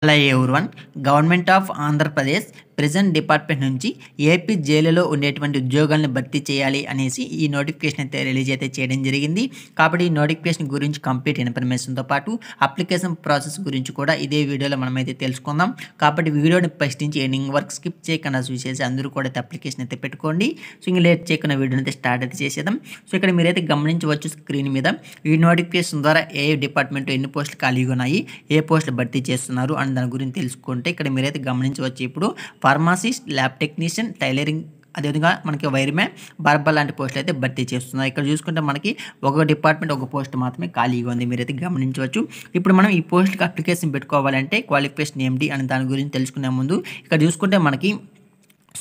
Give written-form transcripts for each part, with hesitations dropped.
Hello everyone. Government of Andhra Pradesh prison department నుంచి AP జైలులో ఉండేటువంటి ఉద్యోగాలను భర్తీ చేయాలి అనేసి ఈ నోటిఫికేషన్ అయితే రిలీజ్ అయితే చేయడం జరిగింది. కాబట్టి ఈ నోటిఫికేషన్ గురించి కంప్లీట్ ఇన్ఫర్మేషన్తో పాటు అప్లికేషన్ ప్రాసెస్ గురించి కూడా ఇదే వీడియోలో మనమైతే తెలుసుకుందాం. కాబట్టి వీడియోని ఫస్ట్ నుంచి ఎండింగ్ వరకు స్కిప్ చేయకుండా చూసేసి అందరూ కూడా అప్లికేషన్ అయితే పెట్టుకోండి. సో ఇంకా లేట్ చేయకుండా వీడియోని అయితే స్టార్ట్ అయితే చేసేద్దాం. సో ఇక్కడ మీరైతే గమనించవచ్చు స్క్రీన్ మీద ఈ నోటిఫికేషన్ ద్వారా ఏ డిపార్ట్మెంట్ ఎన్ని పోస్టులు ఖాళీగా ఉన్నాయి, ఏ పోస్టులు భర్తీ చేస్తున్నారు అని దాని గురించి తెలుసుకుంటే ఇక్కడ మీరైతే గమనించవచ్చు. ఇప్పుడు ఫార్మసిస్ట్, ల్యాబ్ టెక్నీషియన్, టైలరింగ్, అదేవిధంగా మనకి వైర్మ్యాన్, బార్బర్ లాంటి పోస్టులు అయితే భర్తీ చేస్తున్నారు. ఇక్కడ చూసుకుంటే మనకి ఒక డిపార్ట్మెంట్ ఒక పోస్ట్ మాత్రమే ఖాళీగా ఉంది, మీరైతే గమనించవచ్చు. ఇప్పుడు మనం ఈ పోస్ట్కి అప్లికేషన్ పెట్టుకోవాలంటే క్వాలిఫికేషన్ ఏమిటి అని దాని గురించి తెలుసుకునే ముందు ఇక్కడ చూసుకుంటే మనకి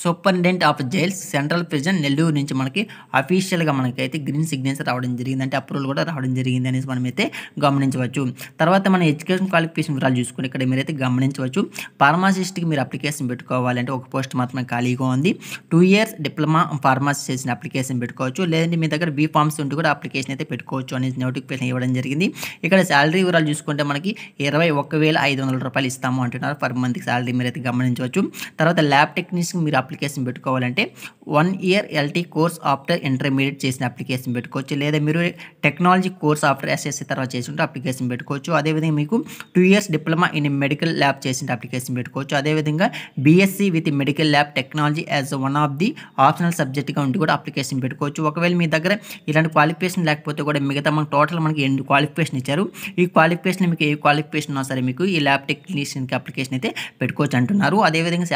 superintendent of jails central prison Nellore నుంచి మనకి అఫీషియల్గా మనకైతే గ్రీన్ సిగ్నేచర్ రావడం జరిగింది, అంటే అప్రూవల్ కూడా రావడం జరిగింది అనేసి మనమైతే గమనించవచ్చు. తర్వాత మన ఎడ్యుకేషన్ క్వాలిఫికేషన్ వివరాలు చూసుకుని ఇక్కడ మీరైతే గమనించవచ్చు. ఫార్మసిస్ట్కి మీరు అప్లికేషన్ పెట్టుకోవాలంటే ఒక పోస్ట్ మాత్రమే ఖాళీగా ఉంది. 2 years డిప్లొమా ఫార్మసీ చేసిన అప్లికేషన్ పెట్టుకోవచ్చు, లేదంటే మీ దగ్గర బీ ఫార్మసీ ఉంటే కూడా అప్లికేషన్ అయితే పెట్టుకోవచ్చు అనేసి నోటిఫికేషన్ ఇవ్వడం జరిగింది. ఇక్కడ శాలరీ వివరాలు చూసుకుంటే మనకి 21,500 రూపాయలు ఇస్తాము అంటున్నారు పర్ మంత్కి శాలరీ, మీరైతే గమనించవచ్చు. తర్వాత ల్యాబ్ టెక్నీషియన్ మీరు అప్లికేషన్ పెట్టుకోవాలంటే 1 year LT course after intermediate చేసిన అప్లికేషన్ పెట్టుకోవచ్చు, లేదా మీరు టెక్నాలజీ కోర్స్ ఆఫ్టర్ SSC తర్వాత చేసి ఉంటే అప్లికేషన్ పెట్టుకోవచ్చు. అదేవిధంగా మీకు 2 years diploma in medical lab చేసిన అప్లికేషన్ పెట్టుకోవచ్చు. అదేవిధంగా BSc with medical lab technology as one of the optional సబ్జెక్ట్గా ఉండి కూడా అప్లికేషన్ పెట్టుకోవచ్చు. ఒకవేళ మీ దగ్గర ఇలాంటి క్వాలిఫికేషన్ లేకపోతే కూడా మిగతా మనకు టోటల్ మనకి 8 క్వాలిఫికేషన్ ఇచ్చారు. ఈ క్వాలిఫికేషన్ మీకు ఏ క్వాలిఫికేషన్ ఉన్నా సరే మీకు ఈ ల్యాబ్ టెక్నీషియన్కి అప్లికేషన్ అయితే పెట్టుకోవచ్చు అంటున్నారు. అదేవిధంగా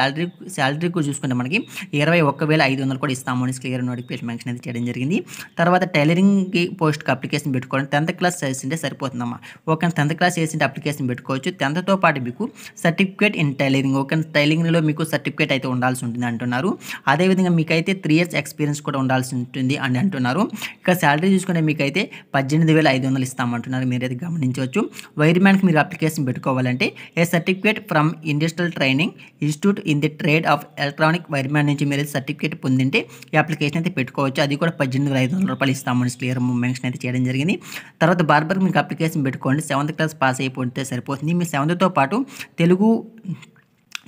శాలరీ కూడా చూసుకుంటే మనకి 21,500 కూడా ఇస్తాము అని క్లియర్ నోటిఫికేషన్ మెన్షన్ అయితే చేయడం జరిగింది. తర్వాత టైలరింగ్ పోస్ట్కి అప్లికేషన్ పెట్టుకోవాలంటే 10th క్లాస్ చేసింటే సరిపోతుందమ్మా. ఓకే, 10th క్లాస్ చేసింటే అప్లికేషన్ పెట్టుకోవచ్చు. 10thతో పాటు మీకు సర్టిఫికేట్ ఇన్ టైలరింగ్, ఓకే, టైలరింగ్లో మీకు సర్టిఫికేట్ అయితే ఉండాల్సి ఉంటుంది అంటున్నారు. అదేవిధంగా మీకైతే 3 years ఎక్స్పీరియన్స్ కూడా ఉండాల్సి ఉంటుంది అని అంటున్నారు. ఇక శాలరీ చూసుకుంటే మీకైతే 18,500 ఇస్తామంటున్నారు, మీరైతే గమనించవచ్చు. వైర్మ్యాన్కి మీరు అప్లికేషన్ పెట్టుకోవాలంటే a certificate from industrial training institute in the trade of electronic wireman నుంచి మీరు సర్టిఫికేట్ పొందింటే ఈ అప్లికేషన్ అయితే పెట్టుకోవచ్చు. అది కూడా 18,500 రూపాయలు ఇస్తామని క్లియర్ మెన్షన్ అయితే చేయడం జరిగింది. తర్వాత బార్బర్ మీకు అప్లికేషన్ పెట్టుకోండి, 7th క్లాస్ పాస్ అయిపోతే సరిపోతుంది. మీ 7thతో పాటు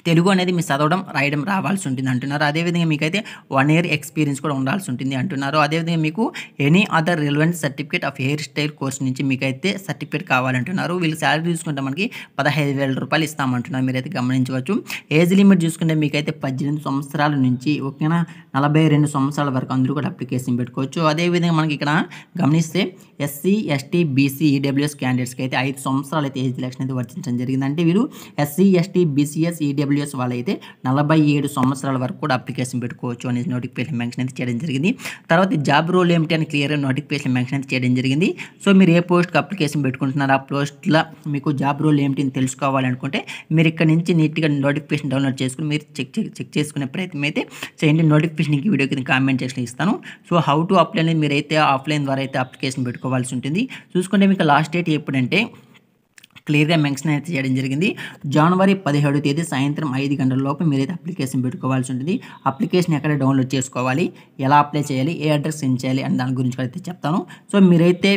తెలుగు అనేది మీ చదవడం రాయడం రావాల్సి ఉంటుంది అంటున్నారు. అదేవిధంగా మీకైతే 1 year ఎక్స్పీరియన్స్ కూడా ఉండాల్సి ఉంటుంది అంటున్నారు. అదేవిధంగా మీకు any other relevant certificate of hair style course నుంచి మీకైతే సర్టిఫికేట్ కావాలంటున్నారు. వీళ్ళు శాలరీ చూసుకుంటే మనకి 15,000 రూపాయలు ఇస్తామంటున్నారు, మీరైతే గమనించవచ్చు. ఏజ్ లిమిట్ చూసుకుంటే మీకైతే 18 సంవత్సరాల నుంచి ఓకేనా 42 సంవత్సరాల వరకు అందరూ కూడా అప్లికేషన్ పెట్టుకోవచ్చు. అదేవిధంగా మనకి ఇక్కడ గమనిస్తే SC, ST, BC, EWS క్యాండిడేట్స్కి అయితే 5 సంవత్సరాలు అయితే ఏజ్ రిలాక్షన్ అయితే వర్తించడం జరిగింది. అంటే వీళ్ళు SC, ST, BCS, EWS వాళ్ళైతే 47 సంవత్సరాల వరకు కూడా అప్లికేషన్ పెట్టుకోవచ్చు అనేది నోటిఫికేషన్ మెన్షన్ అయితే చేయడం జరిగింది. తర్వాత జాబ్ రోల్ ఏమిటి అని క్లియర్గా నోటిఫికేషన్ మెన్షన్ అయితే చేయడం జరిగింది. సో మీరు ఏ పోస్ట్కి అప్లికేషన్ పెట్టుకుంటున్నారు, ఆ పోస్ట్లో మీకు జాబ్ రోల్ ఏమిటి అని తెలుసుకోవాలనుకుంటే మీరు ఇక్కడ నుంచి నీట్గా నోటిఫికేషన్ డౌన్లోడ్ చేసుకుని మీరు చెక్ చేసుకునే ప్రయత్నం అయితే చేయండి. నోటిఫికేషన్ ఈ వీడియో కింద కామెంట్ చేసి ఇస్తాను. సో హౌ టు అప్లై అనేది మీరైతే ఆఫ్లైన్ ద్వారా అయితే అప్లికేషన్ పెట్టుకోవాల్సి ఉంటుంది. చూసుకుంటే మీకు లాస్ట్ డేట్ ఎప్పుడంటే క్లియర్గా మెన్షన్ అయితే చేయడం జరిగింది. జనవరి 17వ తేదీ సాయంత్రం 5 గంటల లోపు మీరైతే అప్లికేషన్ పెట్టుకోవాల్సి ఉంటుంది. అప్లికేషన్ ఎక్కడ డౌన్లోడ్ చేసుకోవాలి, ఎలా అప్లై చేయాలి, ఏ అడ్రస్ సెండ్ చేయాలి అని దాని గురించి అయితే చెప్తాను. సో మీరైతే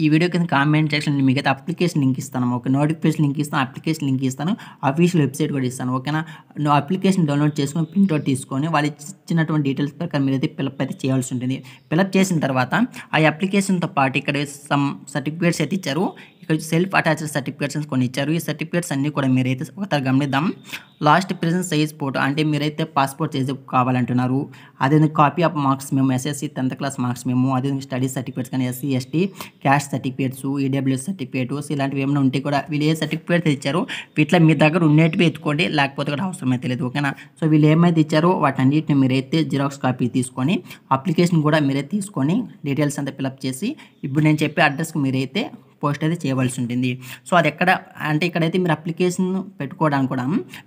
ఈ వీడియో కింద కామెంట్ సెక్షన్లో మీకైతే అప్లికేషన్ లింక్ ఇస్తాను, ఓకే, నోటిఫికేషన్ లింక్ ఇస్తాను, అప్లికేషన్ లింక్ ఇస్తాను, అఫీషియల్ వెబ్సైట్ కూడా ఇస్తాను, ఓకేనా. అప్లికేషన్ డౌన్లోడ్ చేసుకొని ప్రింట్అవుట్ తీసుకొని వాళ్ళు ఇచ్చినటువంటి డీటెయిల్స్ ప్రకారం మీరైతే ఫిలప్ అయితే చేయాల్సి ఉంటుంది. ఫిలప్ చేసిన తర్వాత ఆ అప్లికేషన్తో పాటు ఇక్కడ సమ్ సర్టిఫికేట్స్ అయితే ఇచ్చారు. ఇక్కడ సెల్ఫ్ అటాచ్డ్ సర్టిఫికేట్స్ కొన్ని ఇచ్చారు. ఈ సర్టిఫికేట్స్ అన్నీ కూడా మీరైతే ఒకసారి గమనిద్దాం. లాస్ట్ ప్రెజెంట్ సైజ్ ఫోటో, అంటే మీరైతే పాస్పోర్ట్ సైజ్ కావాలంటున్నారు. అదేవిధంగా కాపీ ఆఫ్ మార్క్స్ మేము SSC 10th క్లాస్ మార్క్స్ మేము, అదేవిధంగా స్టడీ సర్టిఫికేట్స్ కానీ SC, ST caste certificates, EWS certificates ఇలాంటివి ఏమైనా ఉంటే కూడా వీళ్ళు ఏ సర్టిఫికేట్స్ ఇచ్చారో వీటిలో మీ దగ్గర ఉండేటివి ఎత్తుకోండి, లేకపోతే కూడా అవసరం అయితే లేదు, ఓకేనా. సో వీళ్ళు ఏమైతే ఇచ్చారో వాటన్నిటిని మీరైతే జిరాక్స్ కాపీ తీసుకొని అప్లికేషన్ కూడా మీరైతే తీసుకొని డీటెయిల్స్ అంతా ఫిలప్ చేసి ఇప్పుడు నేను చెప్పే అడ్రస్కి మీరైతే పోస్ట్ అయితే చేయవలసి ఉంటుంది. సో అది ఎక్కడ అంటే ఇక్కడైతే మీరు అప్లికేషన్ పెట్టుకోవడానికి కూడా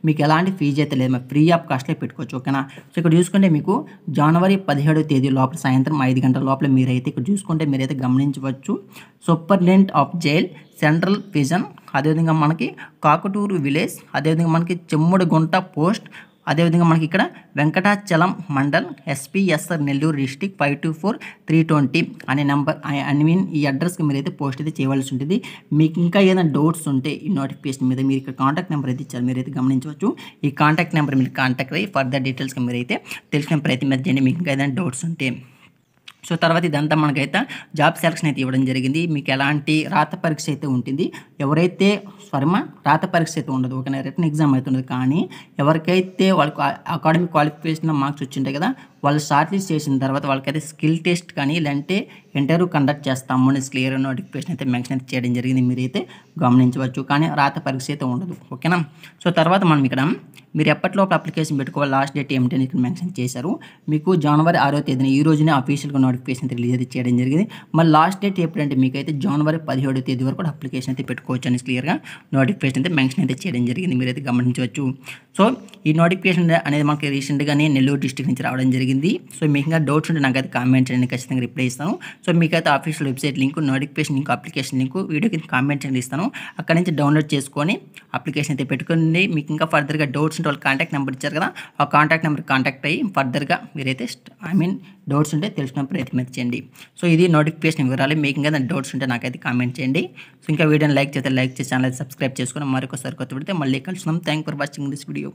మీకు ఎలాంటి ఫీజు అయితే లేదు, ఫ్రీ ఆఫ్ కాస్ట్లో పెట్టుకోవచ్చు, ఓకేనా. సో ఇక్కడ చూసుకుంటే మీకు జనవరి 17వ తేదీ లోపల సాయంత్రం 5 గంటల లోపల మీరైతే ఇక్కడ చూసుకుంటే మీరైతే గమనించవచ్చు. Superintendent of jail central prison, అదేవిధంగా మనకి కాకటూరు విలేజ్, అదేవిధంగా మనకి చెమ్ముడుగుంట పోస్ట్ అదేవిధంగా మనకి ఇక్కడ వెంకటాచలం మండల్ ఎస్పీఎస్ఆర్ నెల్లూరు డిస్టిక్ 524320 అనే నెంబర్ ఈ అడ్రస్కి మీరైతే పోస్ట్ అయితే చేయవలసి ఉంటుంది. మీకు ఇంకా ఏదైనా డౌట్స్ ఉంటే ఈ నోటిఫికేషన్ మీద మీరు ఇక్కడ కాంటాక్ట్ నెంబర్ అయితే ఇచ్చారు, మీరైతే గమనించవచ్చు. ఈ కాంటాక్ట్ నెంబర్ మీరు కాంటాక్ట్ అయ్యి ఫర్దర్ డీటెయిల్స్కి మీరైతే తెలుసుకునే ప్రయత్నం అయితే చేయండి మీకు ఇంకా ఏదైనా డౌట్స్ ఉంటే. సో తర్వాత ఇదంతా మనకైతే జాబ్ సెలక్షన్ అయితే ఇవ్వడం జరిగింది. మీకు ఎలాంటి రాత పరీక్ష అయితే ఉంటుంది, ఎవరైతే రాత పరీక్ష అయితే ఉండదు, ఒక రిటర్న్ ఎగ్జామ్ అయితే ఉండదు. కానీ ఎవరికైతే వాళ్ళకు అకాడమిక్ క్వాలిఫికేషన్ మార్క్స్ వచ్చింటాయి కదా, వాళ్ళు షార్ట్ లిస్ట్ చేసిన తర్వాత వాళ్ళకైతే స్కిల్ టెస్ట్ కానీ లేదంటే ఇంటర్వ్యూ కండక్ట్ చేస్తాము అని క్లియర్ నోటిఫికేషన్ అయితే మెన్షన్ అయితే చేయడం జరిగింది, మీరైతే గమనించవచ్చు. కానీ రాత పరీక్ష అయితే ఉండదు, ఓకేనా. సో తర్వాత మనం ఇక్కడ మీరు ఎప్పటిలోపు అప్లికేషన్ పెట్టుకోవాలి, లాస్ట్ డేట్ ఏమిటని ఇక్కడ మెన్షన్ చేశారు. మీకు జనవరి 6వ తేదీన ఈ రోజునే అఫీషియల్గా నోటిఫికేషన్ రిలీజ్ అయితే చేయడం జరిగింది. మరి లాస్ట్ డేట్ ఎప్పుడంటే మీకైతే జనవరి 17వ తేదీ వరకు కూడా అప్లికేషన్ అయితే పెట్టుకోవచ్చు అని క్లియర్గా నోటిఫికేషన్ అయితే మెన్షన్ అయితే చేయడం జరిగింది, మీరైతే గమనించవచ్చు. సో ఈ నోటిఫికేషన్ అనేది మనకి రీసెంట్గానే నెల్లూరు డిస్ట్రిక్ట్ నుంచి రావడం జరిగింది. సో మీకు ఇంకా డౌట్స్ ఉంటే నాకైతే కామెంట్ చేయండి, ఖచ్చితంగా రిప్లై ఇస్తాను. సో మీకైతే official website link, notification link, application link video కింద కామెంట్ చేయండి ఇస్తాను. అక్కడ నుంచి డౌన్లోడ్ చేసుకొని అప్లికేషన్ అయితే పెట్టుకోండి. మీకు ఇంకా ఫర్దర్గా డౌట్స్ ఉంటే వాళ్ళు కాంటాక్ట్ నెంబర్ ఇచ్చారు కదా, ఆ కాంటాక్ట్ నెంబర్ కాంటాక్ట్ అయ్యి ఫర్దర్గా మీరైతే డౌట్స్ ఉంటే తెలుసుకునే ప్రయత్నం అయితే చేయండి. సో ఇది నోటిఫికేషన్ వివరాలు. మీకు ఇంకా డౌట్స్ ఉంటే నాకైతే కామెంట్ చేయండి. సో ఇంకా వీడియోని లైక్ చేస్తే లైక్ చేసి ఛానల్ సబ్స్క్రైబ్ చేసుకుని మరొకసారి కొత్త పెడితే మళ్ళీ కలుసుకుందాం. Thank for watching this video.